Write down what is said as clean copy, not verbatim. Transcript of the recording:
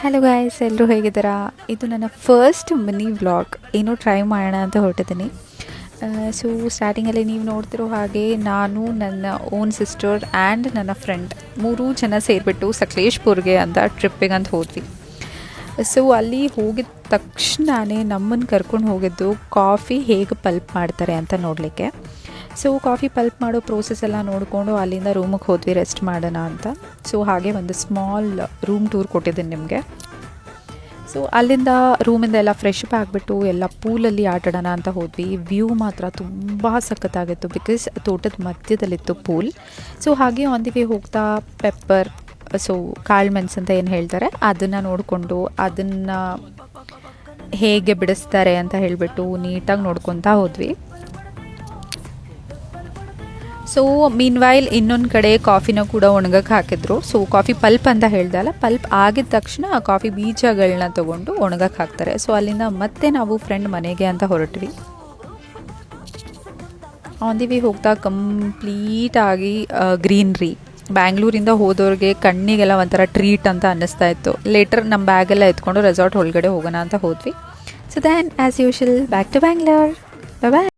Hello guys, ಎಲ್ಲರೂ ಹೇಗಿದ್ದೀರಾ? ಇದು ನನ್ನ ಫಸ್ಟ್ ಮಿನಿ ವ್ಲಾಗ್. ಏನೋ ಟ್ರೈ ಮಾಡೋಣ ಅಂತ ಹೊರಟಿದ್ದೀನಿ. ಸೊ ಸ್ಟಾರ್ಟಿಂಗಲ್ಲಿ ನೀವು ನೋಡ್ತಿರೋ ಹಾಗೆ ನಾನು, ನನ್ನ ಓನ್ ಸಿಸ್ಟರ್ ಆ್ಯಂಡ್ ನನ್ನ ಫ್ರೆಂಡ್ 3 ಜನ ಸೇರಿಬಿಟ್ಟು ಸಕಲೇಶ್ಪುರ್ಗೆ ಅಂತ ಟ್ರಿಪ್ಪಿಗೆ ಅಂತ ಹೋದ್ವಿ. ಸೊ ಅಲ್ಲಿ ಹೋಗಿದ ತಕ್ಷಣವೇ ನಮ್ಮನ್ನು ಕರ್ಕೊಂಡು ಹೋಗಿದ್ದು ಕಾಫಿ ಹೇಗೆ ಪಲ್ಪ್ ಮಾಡ್ತಾರೆ ಅಂತ ನೋಡಲಿಕ್ಕೆ. ಸೊ ಕಾಫಿ ಪಲ್ಪ್ ಮಾಡೋ ಪ್ರೋಸೆಸ್ ಎಲ್ಲ ನೋಡಿಕೊಂಡು ಅಲ್ಲಿಂದ ರೂಮಿಗೆ ಹೋದ್ವಿ ರೆಸ್ಟ್ ಮಾಡೋಣ ಅಂತ. ಸೊ ಹಾಗೆ ಒಂದು ಸ್ಮಾಲ್ ರೂಮ್ ಟೂರ್ ಕೊಟ್ಟಿದ್ದೀನಿ ನಿಮಗೆ. ಸೊ ಅಲ್ಲಿಂದ ರೂಮಿಂದ ಎಲ್ಲ ಫ್ರೆಶ್ ಅಪ್ ಆಗಿಬಿಟ್ಟು ಎಲ್ಲ ಪೂಲಲ್ಲಿ ಆಟಾಡೋಣ ಅಂತ ಹೋದ್ವಿ. ವ್ಯೂ ಮಾತ್ರ ತುಂಬ ಸಖತ್ತಾಗಿತ್ತು, ಬಿಕಾಸ್ ತೋಟದ ಮಧ್ಯದಲ್ಲಿತ್ತು ಪೂಲ್. ಸೊ ಹಾಗೆ ಆನ್ ದಿ ವೇ ಹೋಗ್ತಾ ಪೆಪ್ಪರ್, ಸೊ ಕಾಳು ಮೆಣಸು ಅಂತ ಏನು ಹೇಳ್ತಾರೆ, ಅದನ್ನು ನೋಡಿಕೊಂಡು ಅದನ್ನು ಹೇಗೆ ಬಿಡಿಸ್ತಾರೆ ಅಂತ ಹೇಳಿಬಿಟ್ಟು ನೀಟಾಗಿ ನೋಡ್ಕೊತಾ ಹೋದ್ವಿ. ಸೊ ಮೀನ್ ವೈಲ್ ಇನ್ನೊಂದು ಕಡೆ ಕಾಫಿನ ಕೂಡ ಒಣಗಕ್ಕೆ ಹಾಕಿದ್ರು. ಸೊ ಕಾಫಿ ಪಲ್ಪ್ ಅಂತ ಹೇಳ್ದಲ್ಲ, ಪಲ್ಪ್ ಆಗಿದ ತಕ್ಷಣ ಆ ಕಾಫಿ ಬೀಜಗಳನ್ನ ತೊಗೊಂಡು ಒಣಗಕ್ಕೆ ಹಾಕ್ತಾರೆ. ಸೊ ಅಲ್ಲಿಂದ ಮತ್ತೆ ನಾವು ಫ್ರೆಂಡ್ ಮನೆಗೆ ಅಂತ ಹೊರಟ್ವಿ. ಆನ್ ದಿ ವೇ ಹೋಗ್ತಾ ಕಂಪ್ಲೀಟಾಗಿ ಗ್ರೀನ್ರಿ. ಬ್ಯಾಂಗ್ಳೂರಿಂದ ಹೋದವ್ರಿಗೆ ಕಣ್ಣಿಗೆಲ್ಲ ಒಂಥರ ಟ್ರೀಟ್ ಅಂತ ಅನ್ನಿಸ್ತಾ ಇತ್ತು. ಲೇಟರ್ ನಮ್ಮ ಬ್ಯಾಗೆಲ್ಲ ಎತ್ಕೊಂಡು ರೆಸಾರ್ಟ್ ಒಳಗಡೆ ಹೋಗೋಣ ಅಂತ ಹೋದ್ವಿ. So then as usual back to Bangalore. Bye.